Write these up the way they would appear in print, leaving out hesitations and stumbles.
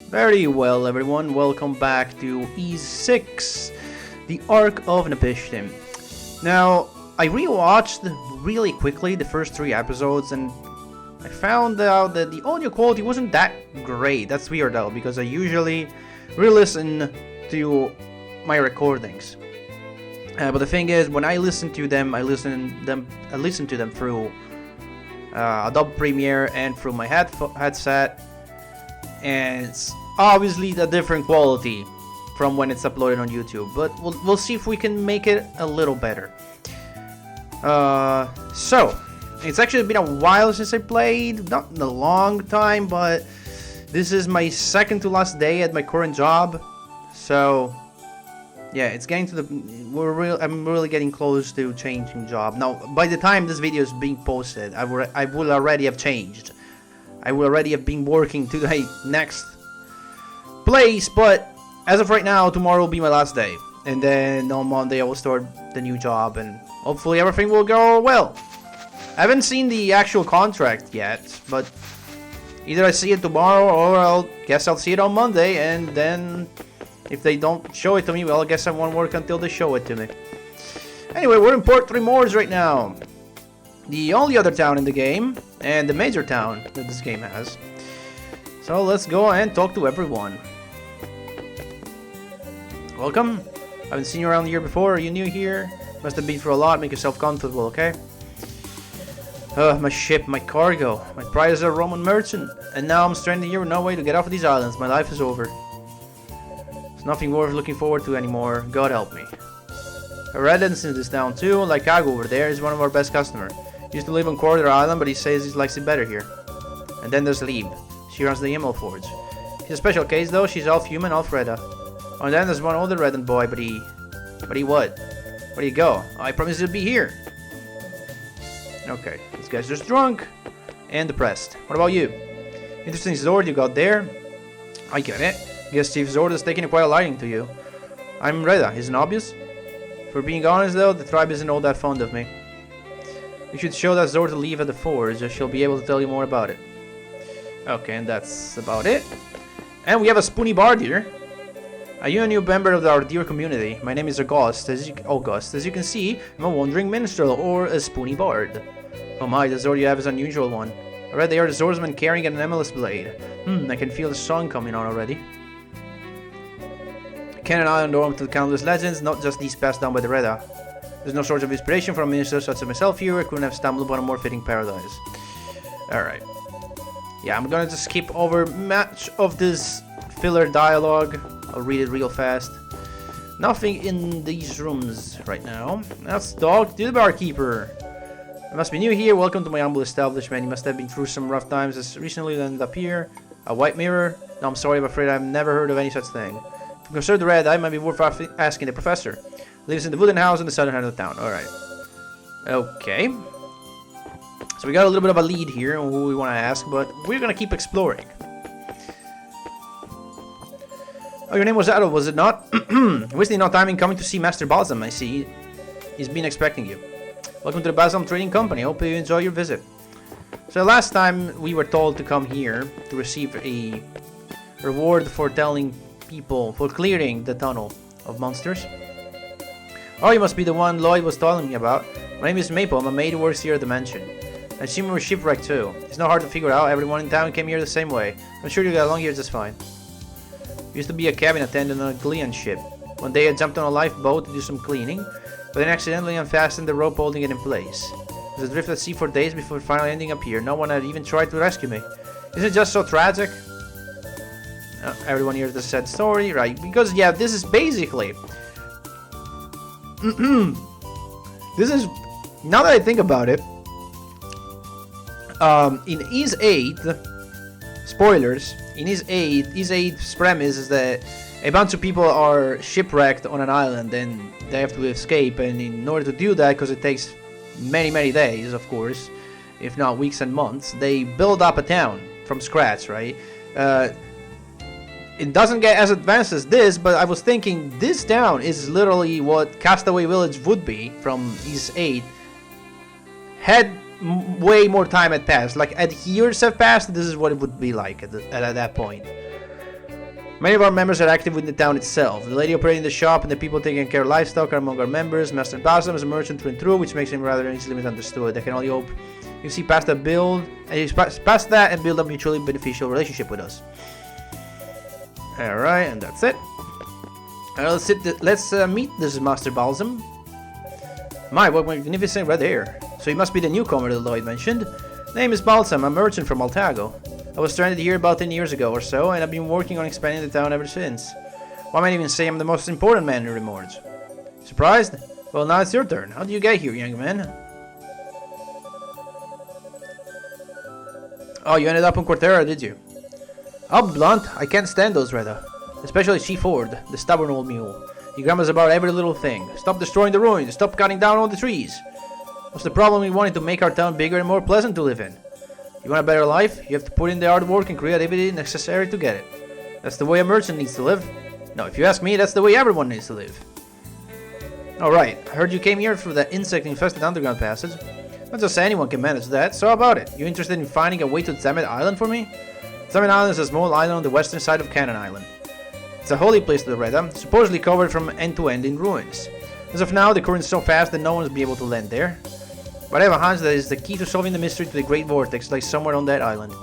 Very well, everyone. Welcome back to Ys VIII, the Ark of Napishtim. Now, I rewatched really quickly the first 3 episodes, and I found out that the audio quality wasn't that great. That's weird though, because I usually re-listen to my recordings. But the thing is, when I listen to them, I listen to them through Adobe Premiere and through my headset, and it's obviously a different quality from when it's uploaded on YouTube. But we'll see if we can make it a little better. So it's actually been a while since I played, not in a long time, but this is my second to last day at my current job. So yeah, it's getting to the I'm really getting close to changing job. Now, by the time this video is being posted, I will already have changed. I will already have been working to the next place, but as of right now, tomorrow will be my last day, and then on Monday I will start the new job, and hopefully everything will go well. I haven't seen the actual contract yet, but either I see it tomorrow or I'll see it on Monday, and then if they don't show it to me, well, I guess I won't work until they show it to me. Anyway, we're in Port Rimorge right now, the only other town in the game, and the major town that this game has. So let's go and talk to everyone. Welcome. I haven't seen you around here before. Are you new here? Must have been through a lot. Make yourself comfortable, okay? My ship, my cargo. My prize is a Roman merchant, and now I'm stranded here with no way to get off of these islands. My life is over. There's nothing worth looking forward to anymore. God help me. A resident in this town too, like Kago over there, is one of our best customers. He used to live on Quarter Island, but he says he likes it better here. And then there's Lieb. She runs the Himmel Forge. She's a special case though, she's half human, half Reda. Oh, and then there's one older Redan boy, but he what? Where do you go? Oh, I promised he'd be here. Okay, this guy's just drunk and depressed. What about you? Interesting sword you got there. I get it. Guess Chief Zord is taking quite a liking to you. I'm Reda, isn't it obvious? For being honest though, the tribe isn't all that fond of me. You should show that Zord to leave at the forge, or she'll be able to tell you more about it. Okay, and that's about it. And we have a spoony bard here. Are you a new member of our dear community? My name is August. As you can see, I'm a wandering minstrel, or a spoony bard. Oh my, the Zord you have is an unusual one. I read they are the swordsman carrying an emerald blade. I can feel the sun coming on already. Canon Island home to countless legends, not just these passed down by the Reda. There's no shortage of inspiration from ministers such as myself here. I couldn't have stumbled upon a more fitting paradise. Alright. Yeah, I'm gonna just skip over much of this filler dialogue. I'll read it real fast. Nothing in these rooms right now. Let's talk to the barkeeper. You must be new here. Welcome to my humble establishment. You must have been through some rough times as recently ended up here. A white mirror? No, I'm sorry, I'm afraid I've never heard of any such thing. To consider the red eye might be worth asking the professor. Lives in the wooden house in the southern end of the town. Alright. Okay. So we got a little bit of a lead here on who we want to ask, but we're going to keep exploring. Oh, your name was Adol, was it not? Wasting no time in coming to see Master Balsam, I see. He's been expecting you. Welcome to the Balsam Trading Company. Hope you enjoy your visit. So last time we were told to come here to receive a reward for telling people, for clearing the tunnel of monsters. Oh, you must be the one Lloyd was telling me about. My name is Maple. I'm a maid who works here at the mansion. I assume we were shipwrecked too. It's not hard to figure out. Everyone in town came here the same way. I'm sure you got along here just fine. Used to be a cabin attendant on a Glean ship. One day I jumped on a lifeboat to do some cleaning, but then accidentally unfastened the rope holding it in place. I was adrift at sea for days before finally ending up here. No one had even tried to rescue me. Isn't it just so tragic? Everyone hears the sad story, right? Because yeah, this is basically this is, now that I think about it, in Ys VIII, spoilers, in Ys VIII's premise is that a bunch of people are shipwrecked on an island and they have to escape, and in order to do that, because it takes many days, of course, if not weeks and months, they build up a town from scratch, right? It doesn't get as advanced as this, but I was thinking this town is literally what Castaway Village would be from Ys VIII. Had way more time had passed. Like, years have passed, this is what it would be like at that point. Many of our members are active within the town itself. The lady operating the shop and the people taking care of livestock are among our members. Master Balsam is a merchant through and through, which makes him rather easily misunderstood. I can only hope you see past that and build a mutually beneficial relationship with us. Alright, and that's it. Let's meet this Master Balsam. My, what magnificent red hair. So he must be the newcomer that Lloyd mentioned. Name is Balsam, a merchant from Altago. I was stranded here about 10 years ago or so, and I've been working on expanding the town ever since. One might even say I'm the most important man in Rimorge. Surprised? Well, now it's your turn. How did you get here, young man? Oh, you ended up on Cortera, did you? I'll be blunt, I can't stand those Reda. Especially Chief Ford, the stubborn old mule. He grumbles about every little thing. Stop destroying the ruins, stop cutting down all the trees. What's the problem with wanting to make our town bigger and more pleasant to live in? You want a better life? You have to put in the hard work and creativity necessary to get it. That's the way a merchant needs to live. No, if you ask me, that's the way everyone needs to live. Alright, I heard you came here through that insect-infested underground passage. Not just anyone can manage that, so how about it? You interested in finding a way to Zamet Island for me? Zamet Island is a small island on the western side of Cannon Island. It's a holy place to the Reda, supposedly covered from end to end in ruins. As of now, the current's so fast that no one will be able to land there. But I have a hunch that is the key to solving the mystery to the Great Vortex lies somewhere on that island.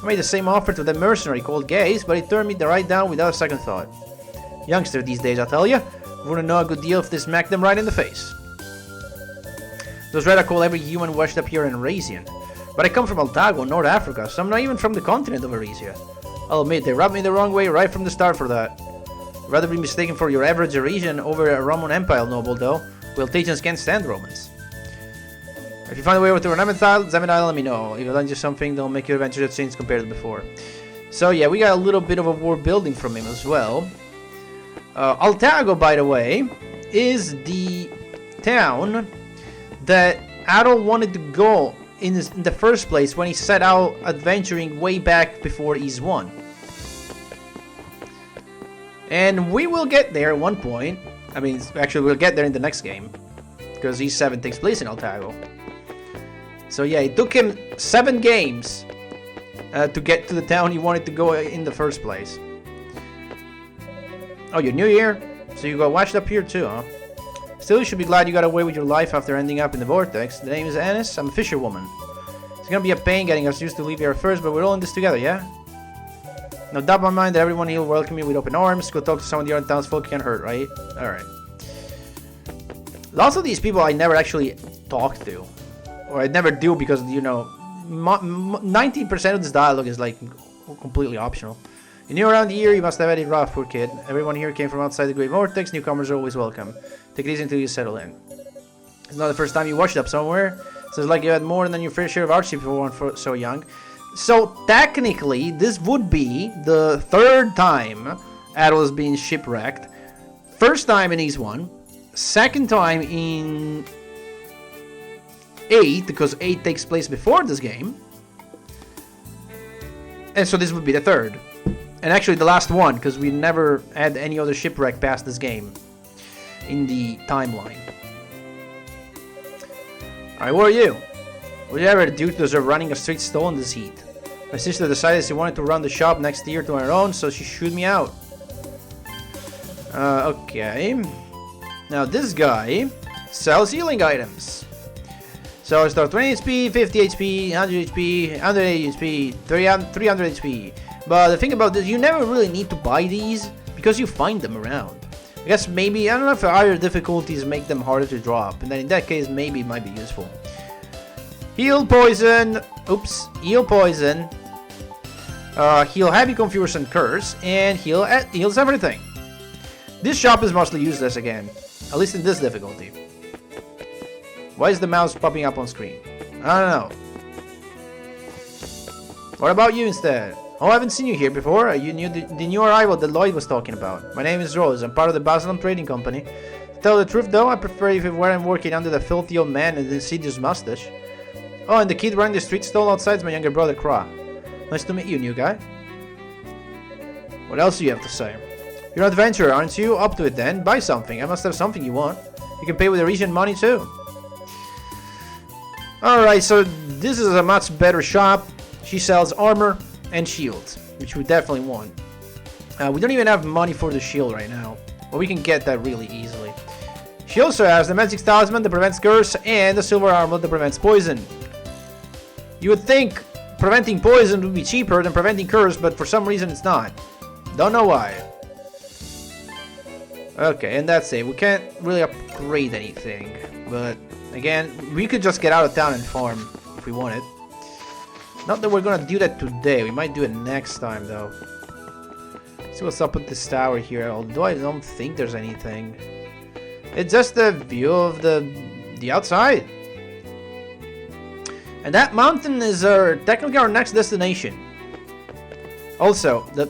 I made the same offer to that mercenary called Gaze, but he turned me right down without a second thought. Youngster these days, I tell ya. Wouldn't know a good deal if they smacked them right in the face. Those Reda call every human washed up here an Eurasian. But I come from Altago, North Africa, so I'm not even from the continent of Eurasia. I'll admit, they rubbed me the wrong way right from the start for that. I'd rather be mistaken for your average Eurasian over a Roman Empire noble, though. Well, Tajans can't stand Romans. If you find a way over to Zamet Island, let me know. If I lend you something, they'll make your adventures change compared to before. So yeah, we got a little bit of a war building from him as well. Altago, by the way, is the town that Adol wanted to go in the first place when he set out adventuring way back before Ys VIII. And we will get there at one point. I mean, actually we'll get there in the next game, because Ys VII takes place in Altago. So yeah, it took him 7 games to get to the town he wanted to go in the first place. Oh, you're new here? So you got washed up here too, huh? Still, you should be glad you got away with your life after ending up in the vortex. The name is Anis. I'm a fisherwoman. It's gonna be a pain getting us used to leave here first, but we're all in this together, yeah? No doubt in my mind that everyone here will welcome you with open arms. Go talk to some of the other townsfolk you can't hurt, right? Alright. Lots of these people I never actually talk to. Or I never do because, you know, 90% of this dialogue is like completely optional. You're new around here, you must have had it rough, poor kid. Everyone here came from outside the Great Vortex, newcomers are always welcome. Take it easy until you settle in. It's not the first time you washed up somewhere, so it's like you had more than your fair share of hardship if you weren't so young. So technically, this would be the 3rd time Adol has been shipwrecked. First time in Ys I, second time in 8, because 8 takes place before this game. And so this would be the 3rd. And actually the last one, because we never had any other shipwreck past this game in the timeline. Alright, what are you? Whatever the dudes are running a straight stall in this heat. My sister decided she wanted to run the shop next year to her own, so she shooed me out. Okay. Now this guy sells healing items. So it's 20 HP, 50 HP, 100 HP, 180 HP, 300 HP. But the thing about this, you never really need to buy these because you find them around. I guess maybe, I don't know if higher difficulties make them harder to drop. And then in that case, maybe it might be useful. Heal poison. Oops. Heal poison. Heal heavy confusion curse. And heals everything. This shop is mostly useless again. At least in this difficulty. Why is the mouse popping up on screen? I don't know. What about you instead? Oh, I haven't seen you here before. Are you the new arrival that Lloyd was talking about? My name is Rose. I'm part of the Basildon Trading Company. To tell the truth though, I prefer if it weren't working under the filthy old man and the insidious mustache. Oh, and the kid running the street stall outside is my younger brother, Kra. Nice to meet you, new guy. What else do you have to say? You're an adventurer, aren't you? Up to it then. Buy something. I must have something you want. You can pay with the region money too. Alright, so this is a much better shop. She sells armor and shields, which we definitely want. We don't even have money for the shield right now, but we can get that really easily. She also has the magic talisman that prevents curse and the silver armor that prevents poison. You would think preventing poison would be cheaper than preventing curse, but for some reason it's not. Don't know why. Okay, and that's it. We can't really upgrade anything, but again, we could just get out of town and farm if we wanted. Not that we're gonna do that today. We might do it next time though. See what's up with this tower here, although I don't think there's anything. It's just a view of the outside. And that mountain is technically our next destination. Also, the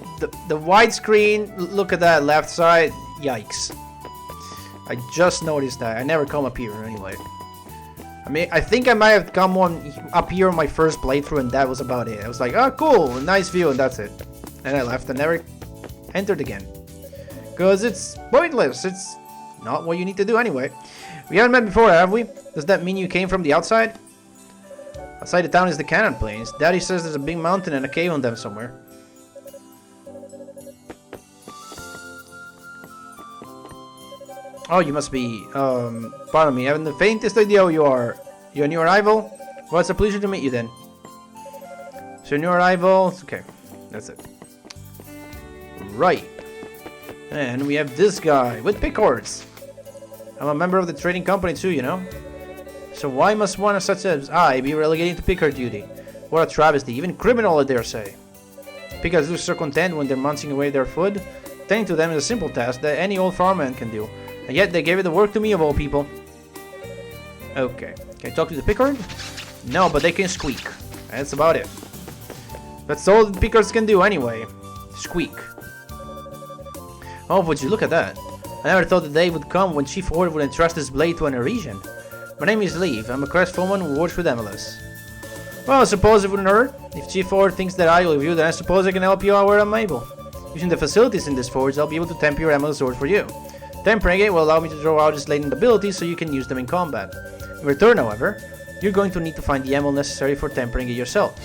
widescreen, look at that left side, yikes. I just noticed that. I never come up here anyway. I mean, I think I might have come up here on my first playthrough and that was about it. I was like, oh cool, nice view, and that's it. And I left and never entered again. Because it's pointless, it's not what you need to do anyway. We haven't met before, have we? Does that mean you came from the outside? Outside the town is the Cannon Plains. Daddy says there's a big mountain and a cave on them somewhere. Oh, you must be, pardon me, I haven't the faintest idea who you are. You're a new arrival? Well, it's a pleasure to meet you then. So, new arrival, okay, that's it. Right. And we have this guy with pickards. I'm a member of the trading company too, you know. So why must one such as I be relegated to pickard duty? What a travesty, even criminal I dare say. Pickards are so content when they're munching away their food. Tending to them is a simple task that any old farmman can do. And yet they gave the work to me of all people. Okay, can I talk to the pickard? No, but they can squeak. That's about it. That's all the pickards can do anyway. Squeak. Oh, would you look at that? I never thought the day would come when Chief Horde would entrust his blade to an Arisian. My name is Leaf. I'm a crestfallen who works with Emelis. Well, I suppose it wouldn't hurt. If Chief Horde thinks that I will you, then I suppose I can help you out where I'm able. Using the facilities in this forge, I'll be able to temper your Emelis sword for you. Tempering it will allow me to draw out its latent abilities so you can use them in combat. In return, however, you're going to need to find the Emel necessary for tempering it yourself.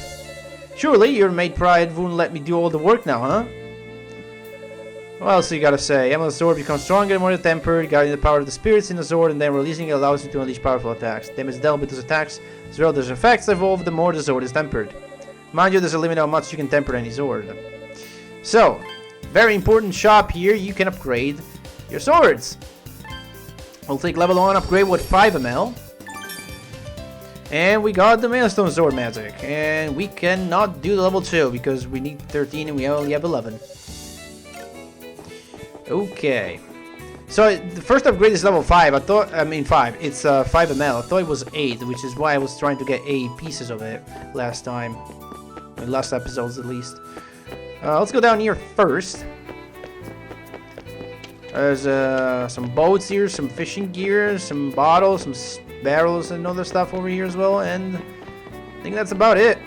Surely, your maid pride won't let me do all the work now, huh? What else you gotta say? Emel's sword becomes stronger and more tempered, guarding the power of the spirits in the sword, and then releasing it allows you to unleash powerful attacks. Damage dealt with those attacks, as well as effects evolve the more the sword is tempered. Mind you, there's a limit on how much you can temper any sword. So, very important shop here, you can upgrade your swords. We'll take level 1 upgrade with 5 ml. And we got the Maelstone Sword magic. And we cannot do the level 2 because we need 13 and we only have 11. Okay. So the first upgrade is level 5. I mean 5. It's 5 ml. I thought it was 8, which is why I was trying to get 8 pieces of it last time. In last episodes at least. Let's go down here first. There's some boats here, some fishing gear, some bottles, some barrels and other stuff over here as well, and I think that's about it.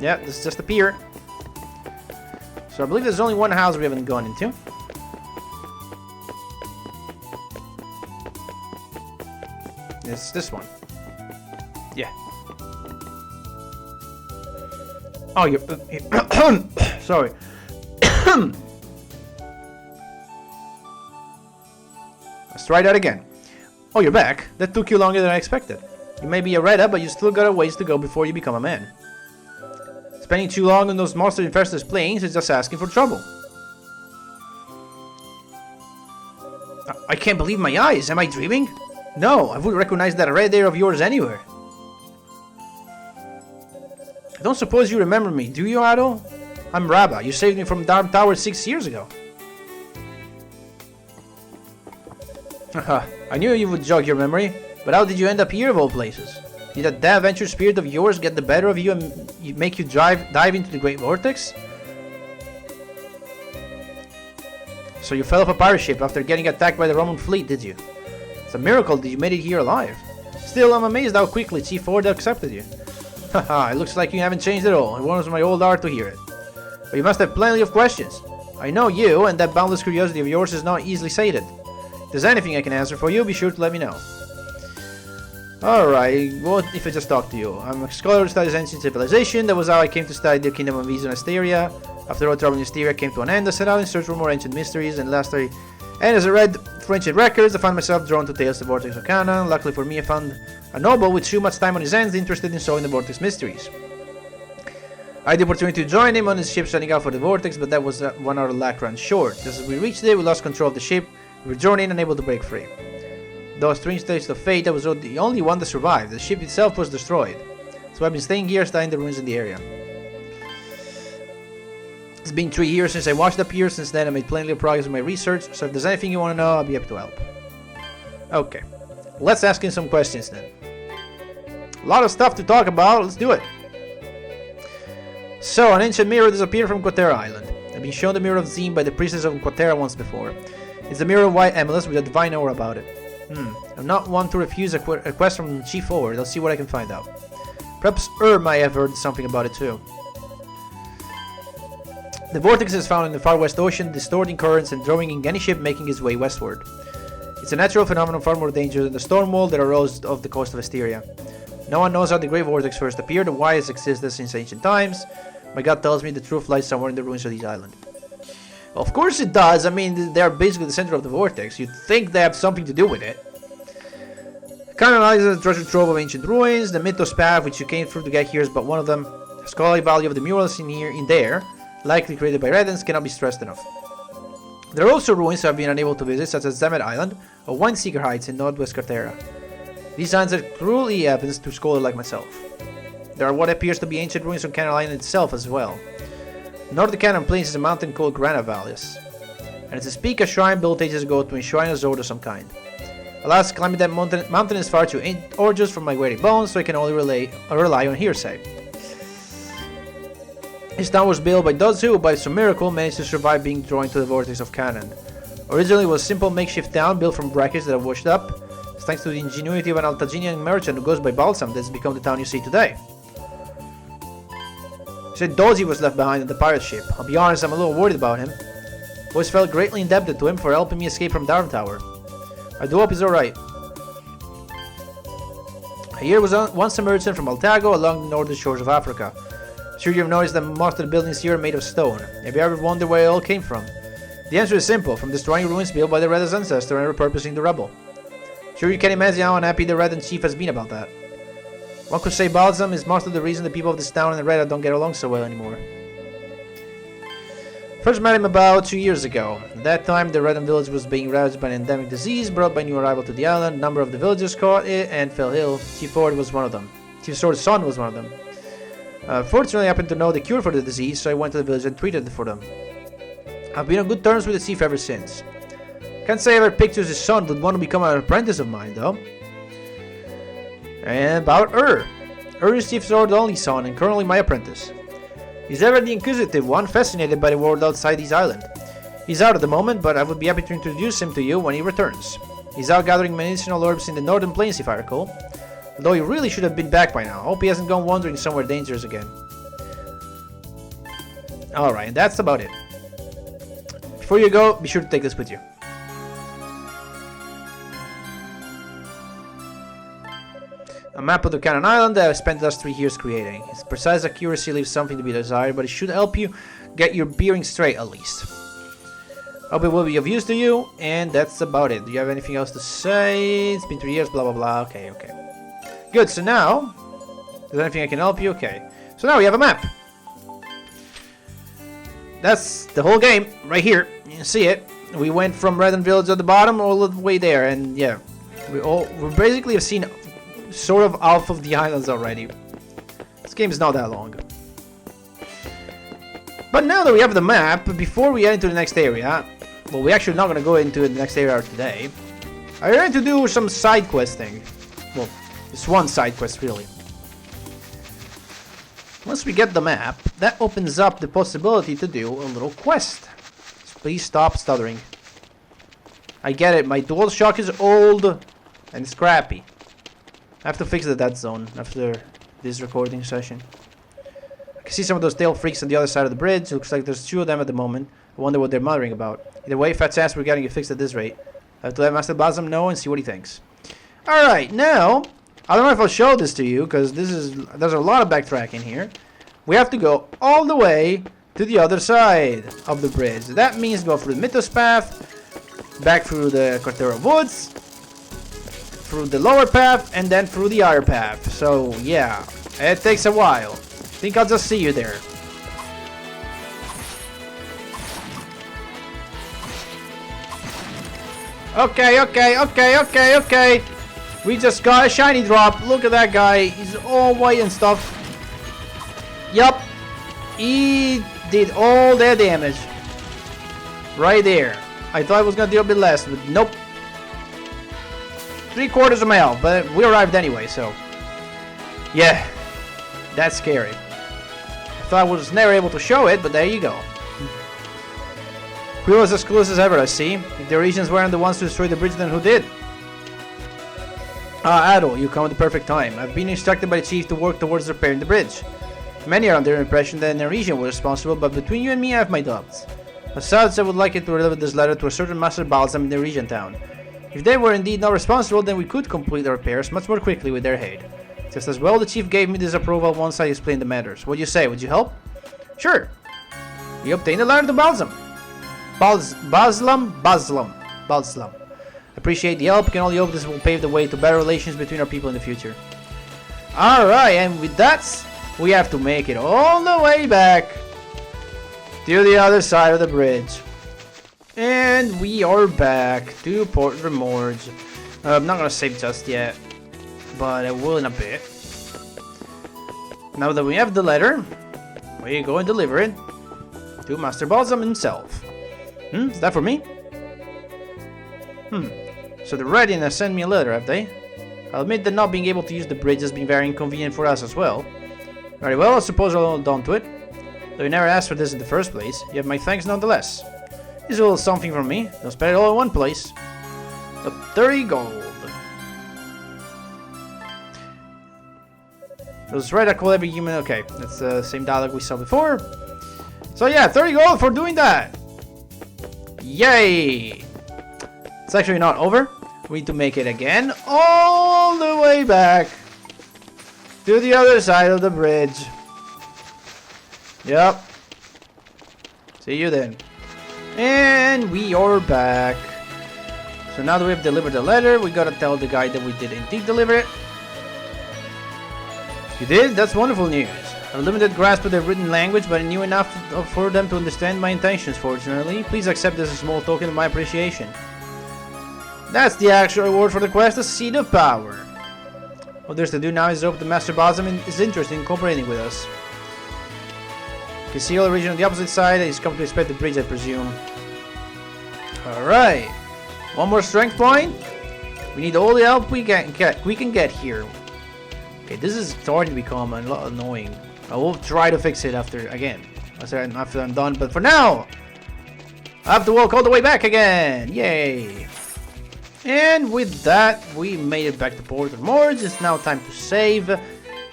Yeah, this is just a pier. So I believe there's only one house we haven't gone into. It's this one. Yeah. Oh, you're... sorry. Let's try that again. Oh, you're back. That took you longer than I expected. You may be a redhead, but you still got a ways to go before you become a man. Spending too long on those monster-infested plains is just asking for trouble. I can't believe my eyes. Am I dreaming? No, I would recognize that red hair of yours anywhere. I don't suppose you remember me, do you, Adol? I'm Rabba. You saved me from Dark Tower 6 years ago. Haha, I knew you would jog your memory, but how did you end up here of all places? Did that adventure spirit of yours get the better of you and make you dive into the Great Vortex? So you fell off a pirate ship after getting attacked by the Roman fleet, did you? It's a miracle that you made it here alive. Still, I'm amazed how quickly Chief Horde accepted you. Haha, it looks like you haven't changed at all. It warms my old heart to hear it. But you must have plenty of questions. I know you, and that boundless curiosity of yours is not easily sated. If there's anything I can answer for you, be sure to let me know. Alright, what if I just talk to you? I'm a scholar who studies ancient civilization. That was how I came to study the Kingdom of Ys and Asteria. After all trouble in Hysteria came to an end, I set out in search for more ancient mysteries, and as I read for ancient records, I found myself drawn to tales of the Vortex of Canaan. Luckily for me, I found a noble with too much time on his hands interested in solving the Vortex mysteries. I had the opportunity to join him on his ship setting out for the Vortex, but that was 1 hour lack ran short. Just as we reached it, we lost control of the ship. We were journeying and unable to break free. Though a strange taste of fate, I was the only one that survived. The ship itself was destroyed. So I've been staying here, studying the ruins in the area. It's been 3 years since I washed up here. Since then, I made plenty of progress in my research. So if there's anything you want to know, I'll be happy to help. Okay. Let's ask him some questions then. A lot of stuff to talk about. Let's do it. So, an ancient mirror disappeared from Quatera Island. I've been shown the mirror of Zim by the priestess of Quatera once before. It's the mirror of White Amethyst with a divine aura about it. I'm not one to refuse a request from Chief Forward. I'll see what I can find out. Perhaps might have heard something about it too. The vortex is found in the far west ocean, distorting currents and drawing in any ship making its way westward. It's a natural phenomenon far more dangerous than the storm wall that arose off the coast of Hysteria. No one knows how the Great Vortex first appeared or why it's existed since ancient times. My gut tells me the truth lies somewhere in the ruins of this island. Well, of course it does. I mean, they're basically the center of the vortex. You'd think they have something to do with it. Canaan Island is a treasure trove of ancient ruins. The Mythos path, which you came through to get here, is but one of them. The scholarly value of the murals in there, likely created by Redens, cannot be stressed enough. There are also ruins I've been unable to visit, such as Zemet Island or Wineseeker Heights in northwest Cartera. These islands are truly evidence to scholars like myself. There are what appears to be ancient ruins on Canaan Island itself as well. North of the Canaan Plains is a mountain called Grana Vallis, and it's a peak a shrine built ages ago to enshrine a Zord of some kind. Alas, climbing that mountain is far too arduous for my weary bones, so I can only rely on hearsay. This town was built by those who, by some miracle, managed to survive being drawn to the vortex of Canaan. Originally it was a simple makeshift town built from wreckage that have washed up. It's thanks to the ingenuity of an Altaginian merchant who goes by Balsam that's become the town you see today. He said Dozy was left behind in the pirate ship. I'll be honest, I'm a little worried about him. Always felt greatly indebted to him for helping me escape from Darm Tower. I do hope he's alright. Here was once a merchant from Altago along the northern shores of Africa. Sure you've noticed that most of the buildings here are made of stone. Have you ever wondered where it all came from? The answer is simple, from destroying ruins built by the Red's ancestor and repurposing the rubble. Sure you can imagine how unhappy the Red and Chief has been about that. One could say Balsam is most of the reason the people of this town and the Red don't get along so well anymore. First met him about 2 years ago. At that time, the Redden village was being ravaged by an endemic disease brought by new arrival to the island. A number of the villagers caught it and fell ill. Chief Sword's son was one of them. Fortunately, I happened to know the cure for the disease, so I went to the village and treated it for them. I've been on good terms with the chief ever since. Can't say I ever pictured his son would want to become an apprentice of mine, though. And about is Chief Sword's only son and currently my apprentice. He's ever the inquisitive one, fascinated by the world outside his island. He's out at the moment, but I would be happy to introduce him to you when he returns. He's out gathering medicinal herbs in the northern plains, if I recall. Although he really should have been back by now. Hope he hasn't gone wandering somewhere dangerous again. Alright, and that's about it. Before you go, be sure to take this with you. A map of the Canaan Island that I spent the last 3 years creating. Its precise accuracy leaves something to be desired, but it should help you get your bearings straight at least. Hope it will be of use to you, and that's about it. Do you have anything else to say? It's been 3 years, blah blah blah. Okay. Good, so now, is there anything I can help you? Okay. So now we have a map. That's the whole game, right here. You can see it. We went from Redden Village at the bottom all the way there, and yeah. We basically have seen sort of half of the islands already. This game is not that long. But now that we have the map, before we head into the next area, well, we're actually not going to go into the next area today. I'm going to do some side questing. Well, it's one side quest really. Once we get the map, that opens up the possibility to do a little quest. So please stop stuttering. I get it, my DualShock is old and scrappy. I have to fix the dead zone after this recording session. I can see some of those tail freaks on the other side of the bridge. It looks like there's 2 of them at the moment. I wonder what they're muttering about. Either way, fat chance we're getting it fixed at this rate. I have to let Master Balsam know and see what he thinks. Alright, now, I don't know if I'll show this to you, because there's a lot of backtracking here. We have to go all the way to the other side of the bridge. That means go through the Mythos path, back through the Cortera Woods, through the lower path, and then through the other path. So yeah, it takes a while. I think I'll just see you there. Okay. We just got a shiny drop. Look at that guy. He's all white and stuff. Yup. He did all that damage. Right there. I thought it was gonna do a bit less, but nope. 3/4 of my health, but we arrived anyway, so. Yeah. That's scary. I thought I was never able to show it, but there you go. Who was as close as ever, I see. If the regions weren't the ones to destroy the bridge, then who did? Ah, Adol, you come at the perfect time. I've been instructed by the chief to work towards repairing the bridge. Many are under the impression that the region was responsible, but between you and me, I have my doubts. As such, I would like you to deliver this letter to a certain Master Balsam in the region town. If they were indeed not responsible, then we could complete the repairs much more quickly with their aid. Just as well, the chief gave me this approval once I explained the matters. What do you say? Would you help? Sure. We obtained a letter to Balsam. Baslam. Appreciate the help. Can only hope this will pave the way to better relations between our people in the future. Alright, and with that, we have to make it all the way back to the other side of the bridge. And we are back to Port Rimorge. I'm not gonna save just yet, but I will in a bit. Now that we have the letter, we go and deliver it to Master Balsam himself. Is that for me? So they're ready and send me a letter, have they? I'll admit that not being able to use the bridge has been very inconvenient for us as well. Very well, I suppose I'll hold on to it. Though you never asked for this in the first place, you have my thanks nonetheless. Here's a little something from me. Don't spend it all in one place. The 30 gold. It was right, I call every human. Okay, that's the same dialogue we saw before. So yeah, 30 gold for doing that. Yay! It's actually not over. We need to make it again all the way back to the other side of the bridge. Yep. See you then. And we are back. So now that we have delivered the letter, we gotta tell the guy that we did indeed deliver it. You did? That's wonderful news. I have a limited grasp of their written language, but I knew enough for them to understand my intentions, fortunately. Please accept this as a small token of my appreciation. That's the actual reward for the quest, the Seed of Power. What there's to do now is hope the Master Balsam is interested in cooperating with us. You can see all the region on the opposite side. He's come to inspect the bridge, I presume. Alright. One more strength point. We need all the help we can get here. Okay, this is starting to become a lot annoying. I will try to fix it after I'm done, but for now, I have to walk all the way back again. Yay! And with that, we made it back to Port Rimorge. It's now time to save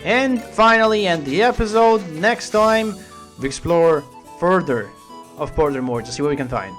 and finally end the episode. Next time, we explore further of Port Rimorge to see what we can find.